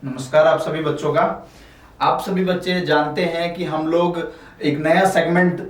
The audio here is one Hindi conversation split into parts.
नमस्कार आप सभी बच्चों का। आप सभी बच्चे जानते हैं कि हम लोग एक नया सेगमेंट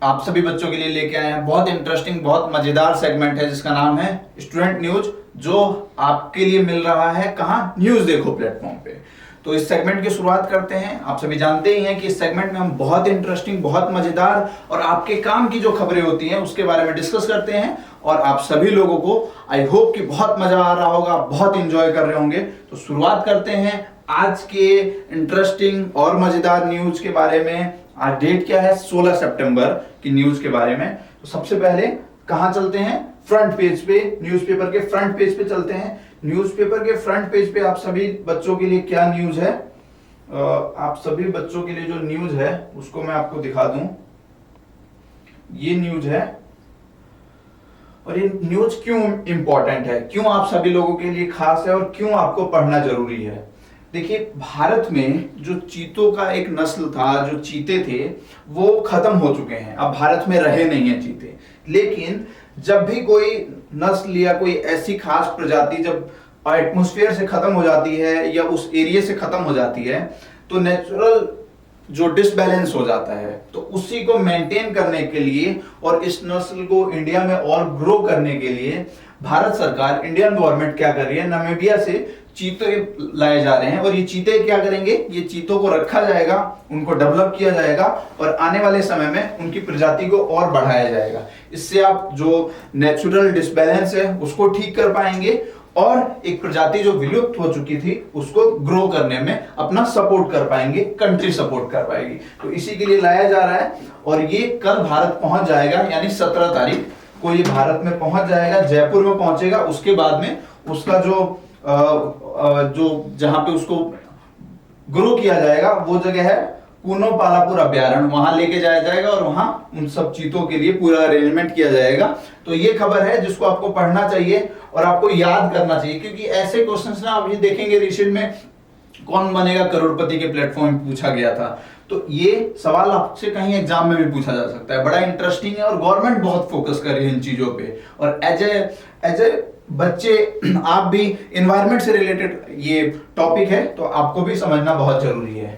आप सभी बच्चों के लिए लेके आए हैं। बहुत इंटरेस्टिंग, बहुत मजेदार सेगमेंट है जिसका नाम है स्टूडेंट न्यूज, जो आपके लिए मिल रहा है कहाँ, न्यूज देखो प्लेटफॉर्म पे। तो इस सेगमेंट की शुरुआत करते हैं। आप सभी जानते ही हैं कि इस सेगमेंट में हम बहुत इंटरेस्टिंग, बहुत मजेदार और आपके काम की जो खबरें होती हैं उसके बारे में डिस्कस करते हैं। और आप सभी लोगों को आई होप कि बहुत मजा आ रहा होगा, बहुत इंजॉय कर रहे होंगे। तो शुरुआत करते हैं आज के इंटरेस्टिंग और मजेदार न्यूज के बारे में। आज डेट क्या है, 16 सितंबर की न्यूज के बारे में। तो सबसे पहले कहां चलते हैं, फ्रंट पेज पे, न्यूज़पेपर के फ्रंट पेज पे चलते हैं। न्यूज़पेपर के फ्रंट पेज पे आप सभी बच्चों के लिए क्या न्यूज है, आप सभी बच्चों के लिए जो न्यूज है उसको मैं आपको दिखा दूं। ये न्यूज है और ये न्यूज क्यों इंपॉर्टेंट है, क्यों आप सभी लोगों के लिए खास है और क्यों आपको पढ़ना जरूरी है। देखिए, भारत में जो चीतों का एक नस्ल था, जो चीते थे, वो खत्म हो चुके हैं। अब भारत में रहे नहीं है चीते। लेकिन जब भी कोई नस्ल या कोई ऐसी खास प्रजाति जब एटमॉस्फेयर से खत्म हो जाती है या उस एरिया से खत्म हो जाती है, तो नेचुरल जो डिसबैलेंस हो जाता है। तो उसी को मेंटेन करने के लिए और इस नस्ल को इंडिया में और ग्रो करने के लिए भारत सरकार, इंडियन गवर्नमेंट क्या कर रही है, नामीबिया से चीते लाए जा रहे हैं। और ये चीते क्या करेंगे, ये चीतों को रखा जाएगा, उनको डेवलप किया जाएगा और आने वाले समय में उनकी प्रजाति को और बढ़ाया जाएगा। इससे आप जो नेचुरल डिसबैलेंस है उसको ठीक कर पाएंगे और एक प्रजाति जो विलुप्त हो चुकी थी उसको ग्रो करने में अपना सपोर्ट कर पाएंगे, कंट्री सपोर्ट कर पाएगी। तो इसी के लिए लाया जा रहा है और ये कल भारत पहुंच जाएगा, यानी 17 तारीख को ये भारत में पहुंच जाएगा, जयपुर में पहुंचेगा। उसके बाद में उसका जो जहां पे उसको ग्रो किया जाएगा वो जगह है कूनो पालापुर अभ्यारण्य, वहां लेके जाया जाएगा और वहां उन सब चीतों के लिए पूरा अरेंजमेंट किया जाएगा। तो ये खबर है जिसको आपको पढ़ना चाहिए और आपको याद करना चाहिए, क्योंकि ऐसे क्वेश्चंस ना आप ये देखेंगे रिसेंट में कौन बनेगा करोड़पति के प्लेटफॉर्म में पूछा गया था। तो ये सवाल आपसे कहीं एग्जाम में भी पूछा जा सकता है। बड़ा इंटरेस्टिंग है और गवर्नमेंट बहुत फोकस कर रही है इन चीजों पे। और एज ए बच्चे आप भी एनवायरनमेंट से रिलेटेड ये टॉपिक है तो आपको भी समझना बहुत जरूरी है।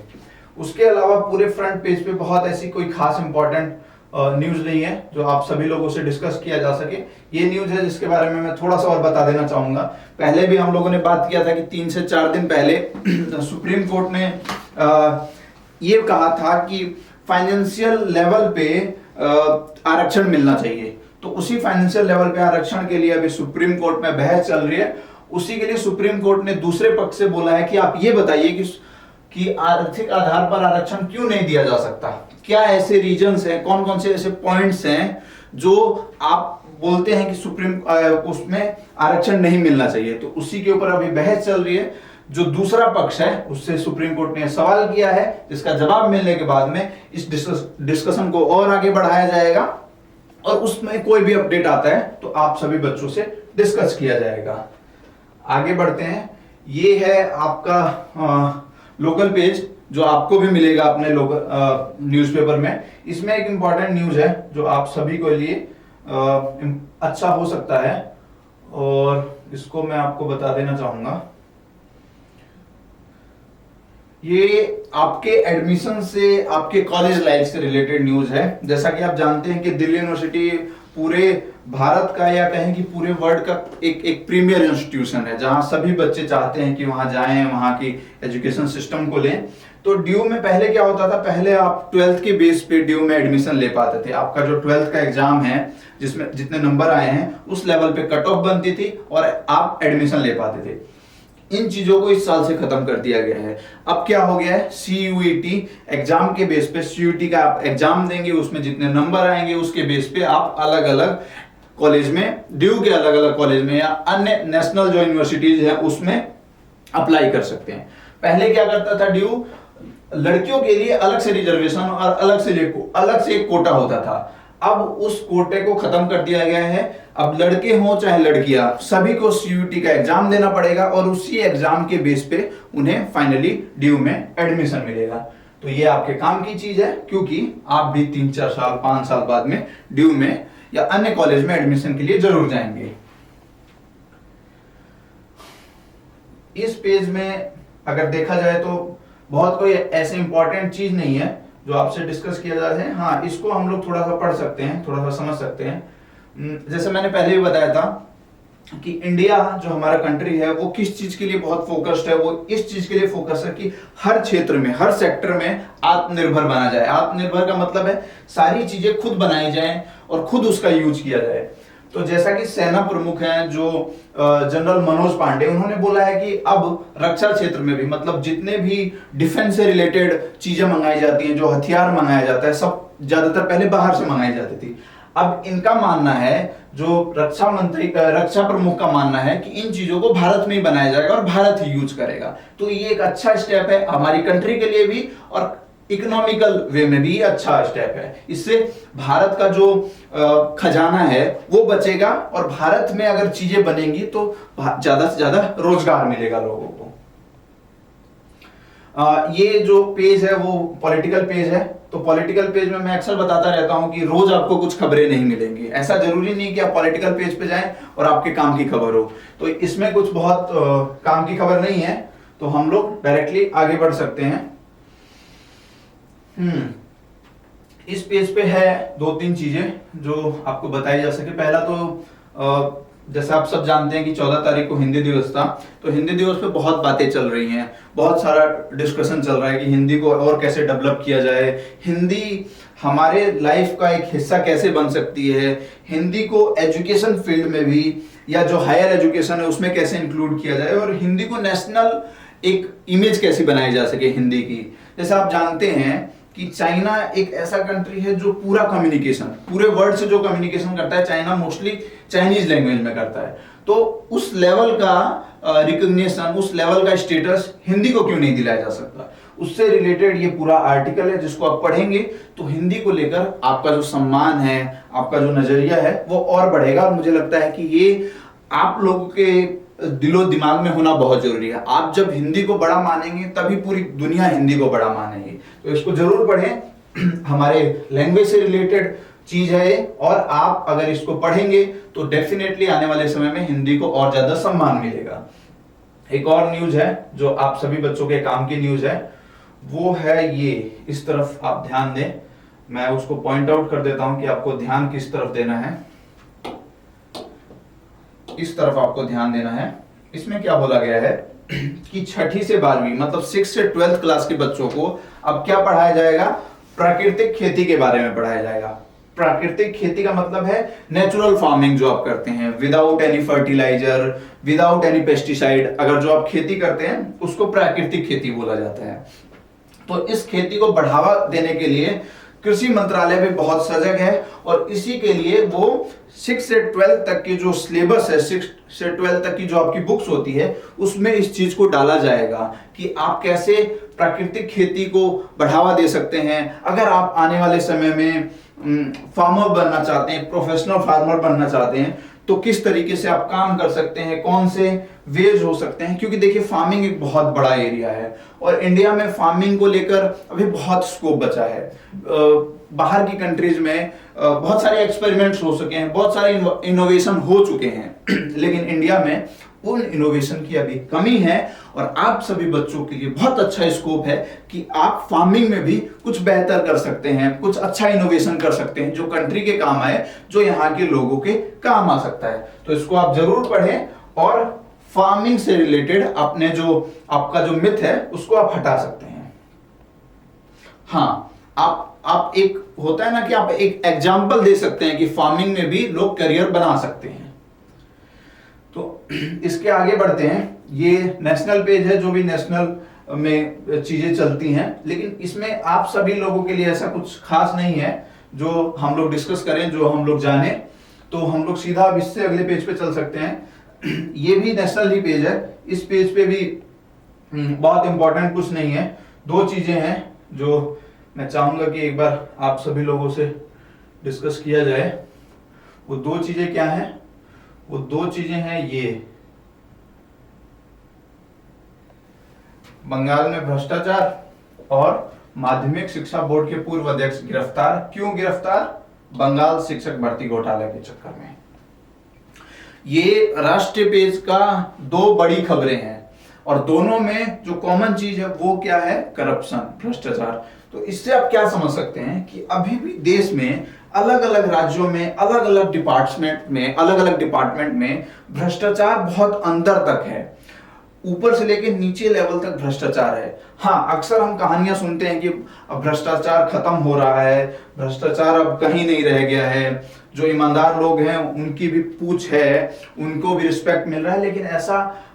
उसके अलावा पूरे फ्रंट पेज पे बहुत ऐसी कोई खास इंपॉर्टेंट न्यूज नहीं है जो आप सभी लोगों से डिस्कस किया जा सके। ये न्यूज है जिसके बारे में मैं थोड़ा सा और बता देना चाहूंगा। पहले भी हम लोगों ने बात किया था कि 3 से 4 दिन पहले सुप्रीम कोर्ट ने ये कहा था कि फाइनेंशियल लेवल पे आरक्षण मिलना चाहिए। तो उसी फाइनेंशियल लेवल पे आरक्षण के लिए अभी सुप्रीम कोर्ट में बहस चल रही है। उसी के लिए सुप्रीम कोर्ट ने दूसरे पक्ष से बोला है कि आप ये बताइए कि आर्थिक आधार पर आरक्षण क्यों नहीं दिया जा सकता, क्या ऐसे रीजंस हैं, कौन कौन से ऐसे पॉइंट्स हैं जो आप बोलते हैं कि सुप्रीम उसमें आरक्षण नहीं मिलना चाहिए। तो उसी के ऊपर अभी बहस चल रही है। जो दूसरा पक्ष है उससे सुप्रीम कोर्ट ने सवाल किया है, जिसका जवाब मिलने के बाद में इस डिस्कशन को और आगे बढ़ाया जाएगा और उसमें कोई भी अपडेट आता है तो आप सभी बच्चों से डिस्कस किया जाएगा। आगे बढ़ते हैं। ये है आपका लोकल पेज जो आपको भी मिलेगा अपने लोकल न्यूज़पेपर में। इसमें एक इंपॉर्टेंट न्यूज है जो आप सभी के लिए अच्छा हो सकता है और इसको मैं आपको बता देना चाहूंगा। ये आपके एडमिशन से, आपके कॉलेज लाइफ से रिलेटेड न्यूज है। जैसा कि आप जानते हैं कि दिल्ली यूनिवर्सिटी पूरे भारत का या कहें कि पूरे वर्ल्ड का एक प्रीमियर इंस्टीट्यूशन है जहां सभी बच्चे चाहते हैं कि वहां जाएं, वहां की एजुकेशन सिस्टम को लें। तो ड्यू में पहले क्या होता था, पहले आप 12th के बेस पे ड्यू में एडमिशन ले पाते थे। आपका जो 12th का एग्जाम है जिसमें जितने नंबर आए हैं उस लेवल पे कट ऑफ बनती थी और आप एडमिशन ले पाते थे। इन चीजों को इस साल से खत्म कर दिया गया है। अब क्या हो गया है, CUET एग्जाम के बेस पे, CUET का आप एग्जाम देंगे, उसमें जितने नंबर आएंगे उसके बेस पे आप अलग अलग कॉलेज में, ड्यू के अलग अलग कॉलेज में या अन्य नेशनल जो यूनिवर्सिटीज है उसमें अप्लाई कर सकते हैं। पहले क्या करता था, ड्यू लड़कियों के लिए अलग से रिजर्वेशन और अलग से एक कोटा होता था। अब उस कोटे को खत्म कर दिया गया है। अब लड़के हों चाहे लड़कियां, सभी को CUET का एग्जाम देना पड़ेगा और उसी एग्जाम के बेस पे उन्हें फाइनली ड्यू में एडमिशन मिलेगा। तो ये आपके काम की चीज है, क्योंकि आप भी 3-4 साल 5 साल बाद में ड्यू में या अन्य कॉलेज में एडमिशन के लिए जरूर जाएंगे। इस पेज में अगर देखा जाए तो बहुत कोई ऐसे इंपॉर्टेंट चीज नहीं है जो आपसे डिस्कस किया जा रहा है। हाँ, इसको हम लोग थोड़ा सा पढ़ सकते हैं, थोड़ा सा समझ सकते हैं। जैसे मैंने पहले भी बताया था कि इंडिया जो हमारा कंट्री है वो किस चीज के लिए बहुत फोकस्ड है, वो इस चीज के लिए फोकस है कि हर क्षेत्र में, हर सेक्टर में आत्मनिर्भर बना जाए। आत्मनिर्भर का मतलब है सारी चीजें खुद बनाई जाएं और खुद उसका यूज किया जाए। तो जैसा कि सेना प्रमुख हैं जो जनरल मनोज पांडे, उन्होंने बोला है कि अब रक्षा क्षेत्र में भी, मतलब जितने भी डिफेंस से रिलेटेड चीजें मंगाई जाती हैं, जो हथियार मंगाया जाता है, सब ज्यादातर पहले बाहर से मंगाई जाती थी। अब इनका मानना है, जो रक्षा प्रमुख का मानना है कि इन चीजों को भारत में ही बनाया जाएगा और भारत ही यूज करेगा। तो ये एक अच्छा स्टेप है हमारी कंट्री के लिए भी और इकोनॉमिकल वे में भी अच्छा स्टेप है। इससे भारत का जो खजाना है वो बचेगा और भारत में अगर चीजें बनेंगी तो ज्यादा से ज्यादा रोजगार मिलेगा लोगों को। ये जो पेज है वो पॉलिटिकल पेज है। तो पॉलिटिकल पेज में मैं अक्सर बताता रहता हूं कि रोज आपको कुछ खबरें नहीं मिलेंगी। ऐसा जरूरी नहीं कि आप पॉलिटिकल पेज पे जाएं और आपके काम की खबर हो। तो इसमें कुछ बहुत काम की खबर नहीं है, तो हम लोग डायरेक्टली आगे बढ़ सकते हैं। इस पेज पे है 2-3 चीजें जो आपको बताई जा सके। पहला तो जैसे आप सब जानते हैं कि 14 तारीख को हिंदी दिवस था, तो हिंदी दिवस पे बहुत बातें चल रही हैं, बहुत सारा डिस्कशन चल रहा है कि हिंदी को और कैसे डेवलप किया जाए, हिंदी हमारे लाइफ का एक हिस्सा कैसे बन सकती है, हिंदी को एजुकेशन फील्ड में भी या जो हायर एजुकेशन है उसमें कैसे इंक्लूड किया जाए और हिंदी को नेशनल एक इमेज कैसे बनाई जा सके हिंदी की। जैसे आप जानते हैं कि चाइना एक ऐसा कंट्री है जो पूरा कम्युनिकेशन, पूरे वर्ल्ड से जो कम्युनिकेशन करता है, चाइना मोस्टली चाइनीज लैंग्वेज में करता है। तो उस लेवल का रिकॉग्निशन, उस लेवल का स्टेटस हिंदी को क्यों नहीं दिलाया जा सकता? उससे रिलेटेड ये पूरा आर्टिकल है जिसको आप पढ़ेंगे तो हिंदी को लेकर आपका जो सम्मान है, आपका जो नजरिया है वो और बढ़ेगा। और मुझे लगता है कि ये आप लोगों के दिलो दिमाग में होना बहुत जरूरी है। आप जब हिंदी को बड़ा मानेंगे तभी पूरी दुनिया हिंदी को बड़ा मानेगी। तो इसको जरूर पढ़ें, हमारे लैंग्वेज से रिलेटेड चीज है और आप अगर इसको पढ़ेंगे तो डेफिनेटली आने वाले समय में हिंदी को और ज्यादा सम्मान मिलेगा। एक और न्यूज है जो आप सभी बच्चों के काम की न्यूज है, वो है ये। इस तरफ आप ध्यान दें, मैं उसको पॉइंट आउट कर देता हूं कि आपको ध्यान किस तरफ देना है। इस तरफ आपको ध्यान देना है। इसमें क्या बोला गया है कि 6ठी से 12वीं मतलब 6 से 12th क्लास के बच्चों को अब क्या पढ़ाया जाएगा? प्राकृतिक खेती के बारे में पढ़ाया जाएगा। प्राकृतिक खेती का मतलब है नेचुरल फार्मिंग जो आप करते हैं, without any fertiliser, without any pesticide. अगर जो आप खेती करते हैं उसको प्राकृतिक खेती बोला जाता है। तो इस खेती को बढ़ावा देने के लिए कृषि मंत्रालय भी बहुत सजग है और इसी के लिए वो 6 से 12 तक की जो सिलेबस है, 6 से 12 तक की जो आपकी बुक्स होती है उसमें इस चीज को डाला जाएगा कि आप कैसे प्राकृतिक खेती को बढ़ावा दे सकते हैं। अगर आप आने वाले समय में फार्मर बनना चाहते हैं, प्रोफेशनल फार्मर बनना चाहते हैं, तो किस तरीके से आप काम कर सकते हैं, कौन से वेज हो सकते हैं। क्योंकि देखिए फार्मिंग एक बहुत बड़ा एरिया है और इंडिया में फार्मिंग को लेकर अभी बहुत स्कोप बचा है। बाहर की कंट्रीज में बहुत सारे एक्सपेरिमेंट्स हो सके हैं, बहुत सारे इनोवेशन हो चुके हैं, लेकिन इंडिया में उन इनोवेशन की अभी कमी है। और आप सभी बच्चों के लिए बहुत अच्छा स्कोप है कि आप फार्मिंग में भी कुछ बेहतर कर सकते हैं, कुछ अच्छा इनोवेशन कर सकते हैं जो कंट्री के काम आए, जो यहाँ के लोगों के काम आ सकता है। तो इसको आप जरूर पढ़ें और फार्मिंग से रिलेटेड अपने जो आपका जो मिथ है उसको आप हटा सकते हैं। हाँ, आप एक होता है ना कि आप एक एग्जाम्पल दे सकते हैं कि फार्मिंग में भी लोग करियर बना सकते हैं। तो इसके आगे बढ़ते हैं। ये नेशनल पेज है जो भी नेशनल में चीजें चलती हैं, लेकिन इसमें आप सभी लोगों के लिए ऐसा कुछ खास नहीं है जो हम लोग डिस्कस करें, जो हम लोग जाने। तो हम लोग सीधा अब इससे अगले पेज पे चल सकते हैं। ये भी नेशनल ही पेज है। इस पेज पे भी बहुत इंपॉर्टेंट कुछ नहीं है। 2 चीजें हैं जो मैं चाहूंगा कि एक बार आप सभी लोगों से डिस्कस किया जाए। वो 2 चीजें क्या हैं? वो 2 चीजें हैं ये, बंगाल में भ्रष्टाचार और माध्यमिक शिक्षा बोर्ड के पूर्व अध्यक्ष गिरफ्तार। क्यों गिरफ्तार? बंगाल शिक्षक भर्ती घोटाले के चक्कर में। ये राष्ट्रीय पेज का 2 बड़ी खबरें हैं और दोनों में जो कॉमन चीज है वो क्या है, करप्शन, भ्रष्टाचार। तो इससे आप क्या समझ सकते हैं कि अभी भी देश में अलग अलग राज्यों में अलग अलग डिपार्टमेंट में भ्रष्टाचार बहुत अंदर तक है, ऊपर से लेकर नीचे लेवल तक भ्रष्टाचार है। हाँ, अक्सर हम कहानियां सुनते हैं कि अब भ्रष्टाचार खत्म हो रहा है, भ्रष्टाचार अब कहीं नहीं रह गया है, जो ईमानदार लोग हैं उनकी भी पूछ है, उनको भी रिस्पेक्ट मिल रहा है, लेकिन ऐसा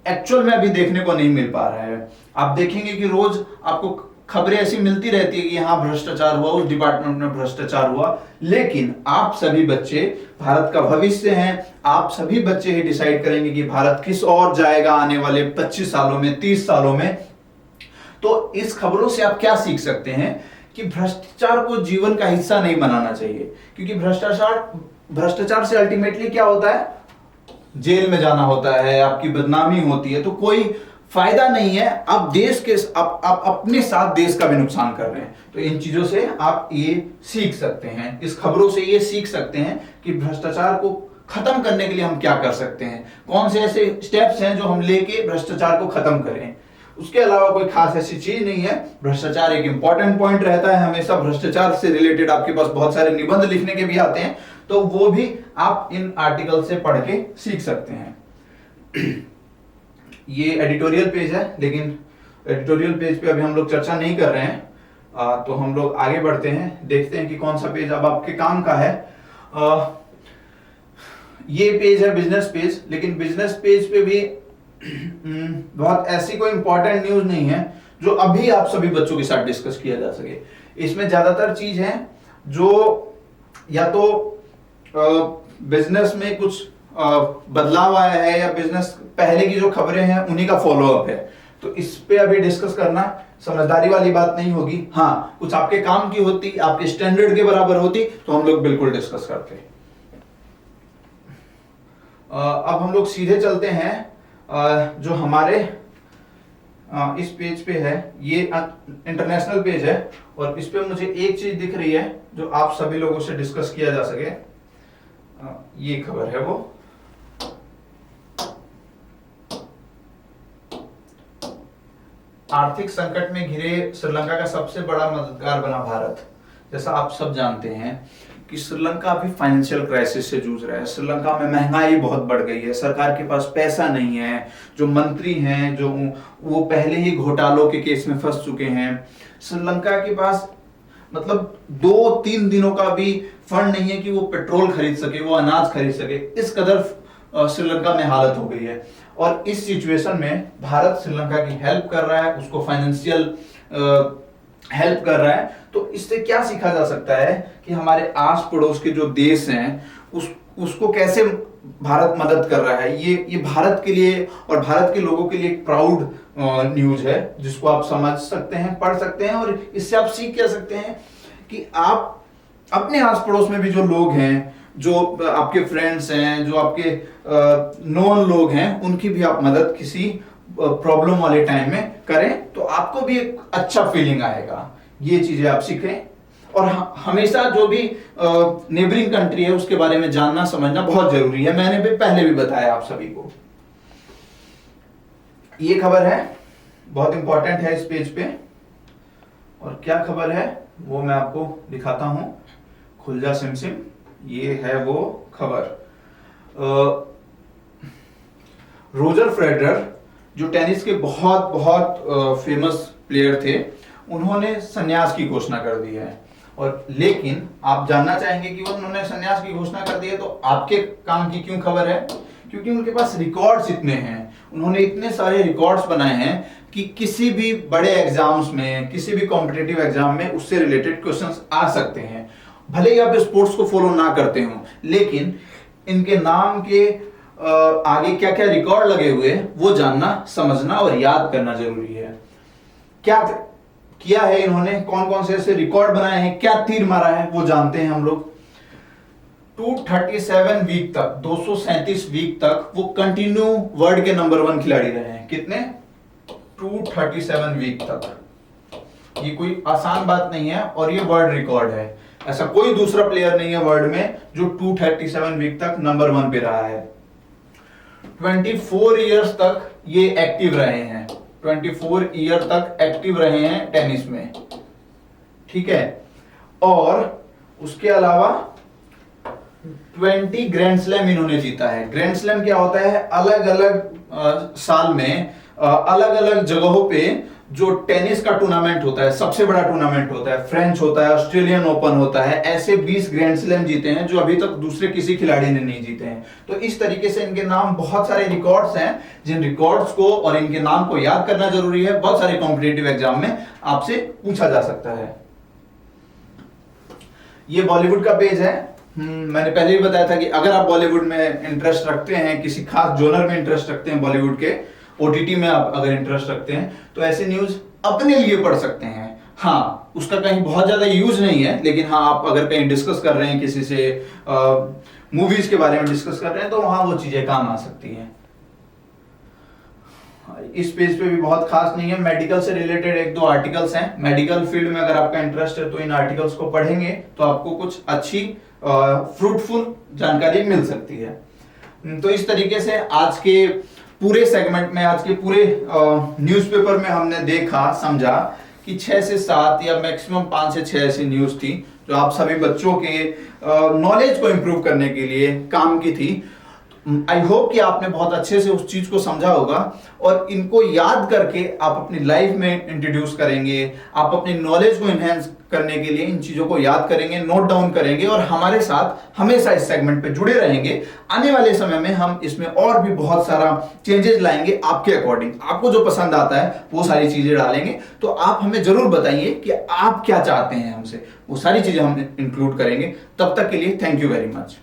एक्चुअल में अभी देखने को नहीं मिल पा रहा है। आप देखेंगे कि रोज आपको खबरें ऐसी मिलती रहती है कि यहाँ भ्रष्टाचार हुआ, उस डिपार्टमेंट में भ्रष्टाचार हुआ, लेकिन आप सभी बच्चे भारत का भविष्य हैं। आप सभी बच्चे ही डिसाइड करेंगे कि भारत किस ओर जाएगा आने वाले 25 सालों में, 30 सालों में। तो इस खबरों से आप क्या सीख सकते हैं कि भ्रष्टाचार को जीवन का हिस्सा नहीं बनाना चाहिए, क्योंकि भ्रष्टाचार से अल्टीमेटली क्या होता है, जेल में जाना होता है, आपकी बदनामी होती है, तो कोई फायदा नहीं है। आप देश के आप अपने साथ देश का भी नुकसान कर रहे हैं। तो इन चीजों से आप ये सीख सकते हैं, इस खबरों से ये सीख सकते हैं कि भ्रष्टाचार को खत्म करने के लिए हम क्या कर सकते हैं, कौन से ऐसे स्टेप्स हैं जो हम लेके भ्रष्टाचार को खत्म करें। उसके अलावा कोई खास ऐसी चीज नहीं है। भ्रष्टाचार एक इंपॉर्टेंट पॉइंट रहता है हमेशा। भ्रष्टाचार से रिलेटेड आपके पास बहुत सारे निबंध लिखने के भी आते हैं, तो वो भी आप इन आर्टिकल से पढ़ के सीख सकते हैं। ये एडिटोरियल पेज है, लेकिन एडिटोरियल पेज पे अभी हम लोग चर्चा नहीं कर रहे हैं। तो हम लोग आगे बढ़ते हैं, देखते हैं कि कौन सा पेज अब आपके काम का है। ये पेज है बिजनेस पेज, लेकिन बिजनेस पेज पे भी बहुत ऐसी कोई इंपॉर्टेंट न्यूज नहीं है जो अभी आप सभी बच्चों के साथ डिस्कस किया जा सके। इसमें ज्यादातर चीज है जो या तो बिजनेस में कुछ बदलाव आया है, या बिजनेस पहले की जो खबरें हैं उन्हीं का फॉलोअप है। तो इस पे अभी डिस्कस करना समझदारी वाली बात नहीं होगी। हाँ, कुछ आपके काम की होती, आपके स्टैंडर्ड के बराबर होती, तो हम लोग बिल्कुल डिस्कस करते। अब हम लोग सीधे चलते हैं जो हमारे इस पेज पे है, ये इंटरनेशनल पेज है, और इस पे मुझे एक चीज दिख रही है जो आप सभी लोगों से डिस्कस किया जा सके। ये खबर है वो, आर्थिक संकट में घिरे श्रीलंका का सबसे बड़ा मददगार बना भारत। जैसा आप सब जानते हैं कि श्रीलंका अभी फाइनेंशियल क्राइसिस से जूझ रहा है। श्रीलंका में महंगाई बहुत बढ़ गई है, सरकार के पास पैसा नहीं है, जो मंत्री हैं जो वो पहले ही घोटालों के केस में फंस चुके हैं। श्रीलंका के पास मतलब 2-3 दिनों का भी फंड नहीं है कि वो पेट्रोल खरीद सके, वो अनाज खरीद सके, इस कदर श्रीलंका में हालत हो गई है। और इस सिचुएशन में भारत श्रीलंका की हेल्प कर रहा है, उसको फाइनेंशियल हेल्प कर रहा है। तो इससे क्या सीखा जा सकता है कि हमारे आस पड़ोस के जो देश हैं उसको कैसे भारत मदद कर रहा है। ये भारत के लिए और भारत के लोगों के लिए एक प्राउड न्यूज है, जिसको आप समझ सकते हैं, पढ़ सकते हैं, और इससे आप सीख क्या सकते हैं कि आप अपने आस पड़ोस में भी जो लोग हैं, जो आपके फ्रेंड्स हैं, जो आपके नोन लोग हैं, उनकी भी आप मदद किसी प्रॉब्लम वाले टाइम में करें, तो आपको भी एक अच्छा फीलिंग आएगा। ये चीजें आप सीखें। और हमेशा जो भी नेबरिंग कंट्री है उसके बारे में जानना समझना बहुत जरूरी है। मैंने भी पहले भी बताया आप सभी को। ये खबर है, बहुत इंपॉर्टेंट है इस पेज पे। और क्या खबर है वो मैं आपको दिखाता हूं। खुल जा सिम सिम, ये है वो खबर। रोजर फेडरर जो टेनिस के बहुत बहुत फेमस प्लेयर थे, उन्होंने संन्यास की घोषणा कर दी है। और लेकिन आप जानना चाहेंगे कि उन्होंने संन्यास की घोषणा कर दी है तो आपके काम की क्यों खबर है? क्योंकि उनके पास रिकॉर्ड्स इतने हैं, उन्होंने इतने सारे रिकॉर्ड्स बनाए हैं कि किसी भी बड़े एग्जाम्स में, किसी भी कॉम्पिटिटिव एग्जाम में उससे रिलेटेड क्वेश्चंस आ सकते हैं। भले ही आप स्पोर्ट्स को फॉलो ना करते हो, लेकिन इनके नाम के आगे क्या क्या रिकॉर्ड लगे हुए वो जानना, समझना और याद करना जरूरी है। क्या किया है इन्होंने, कौन कौन से ऐसे रिकॉर्ड बनाए हैं, क्या तीर मारा है वो जानते हैं हम लोग। 237 वीक तक, 237 वीक तक वो कंटिन्यू वर्ल्ड के नंबर 1 खिलाड़ी रहे हैं। कितने? 237 वीक तक। ये कोई आसान बात नहीं है और ये वर्ल्ड रिकॉर्ड है। ऐसा कोई दूसरा प्लेयर नहीं है वर्ल्ड में जो 237 वीक तक नंबर 1 पे रहा है। 24 ईयर्स तक ये एक्टिव रहे हैं, 24 ईयर तक एक्टिव रहे हैं टेनिस में, ठीक है। और उसके अलावा 20 ग्रैंड स्लैम इन्होंने जीता है। ग्रैंड स्लैम क्या होता है, अलग अलग साल में अलग अलग जगहों पे जो टेनिस का टूर्नामेंट होता है, सबसे बड़ा टूर्नामेंट होता है, फ्रेंच होता है, ऑस्ट्रेलियन ओपन होता है, ऐसे 20 ग्रैंड स्लैम जीते हैं जो अभी तक दूसरे किसी खिलाड़ी ने नहीं जीते हैं। तो इस तरीके से इनके नाम, बहुत सारे रिकॉर्ड्स हैं, जिन रिकॉर्ड्स को और इनके नाम को याद करना जरूरी है। बहुत सारे कॉम्पिटिटिव एग्जाम में आपसे पूछा जा सकता है। ये बॉलीवुड का पेज है। मैंने पहले भी बताया था कि अगर आप बॉलीवुड में इंटरेस्ट रखते हैं, किसी खास जोनर में इंटरेस्ट रखते हैं, बॉलीवुड के ओटीटी में आप अगर इंटरेस्ट रखते हैं, तो ऐसे न्यूज अपने लिए पढ़ सकते हैं। हाँ, उसका कहीं बहुत ज्यादा यूज नहीं है, लेकिन हाँ, आप अगर कहीं डिस्कस कर रहे हैं, किसी से मूवीज के बारे में डिस्कस कर रहे हैं, तो वहां वो चीजें काम आ सकती हैं। इस पेज पे भी बहुत खास नहीं है, मेडिकल से रिलेटेड एक दो आर्टिकल्स हैं। मेडिकल फील्ड में अगर आपका इंटरेस्ट है तो इन आर्टिकल्स को पढ़ेंगे तो आपको कुछ अच्छी फ्रूटफुल जानकारी मिल सकती है। तो इस तरीके से आज के पूरे सेगमेंट में, आज के पूरे न्यूज़पेपर में हमने देखा, समझा कि 6 से 7 या मैक्सिमम 5 से 6 ऐसी न्यूज थी जो आप सभी बच्चों के नॉलेज को इंप्रूव करने के लिए काम की थी। आई होप कि आपने बहुत अच्छे से उस चीज को समझा होगा और इनको याद करके आप अपनी लाइफ में इंट्रोड्यूस करेंगे, आप अपनी नॉलेज को एनहेंस करने के लिए इन चीजों को याद करेंगे, नोट डाउन करेंगे और हमारे साथ हमेशा इस सेगमेंट पे जुड़े रहेंगे। आने वाले समय में हम इसमें और भी बहुत सारा चेंजेस लाएंगे, आपके अकॉर्डिंग, आपको जो पसंद आता है वो सारी चीजें डालेंगे। तो आप हमें जरूर बताइए कि आप क्या चाहते हैं हमसे, वो सारी चीजें हम इंक्लूड करेंगे। तब तक के लिए थैंक यू वेरी मच।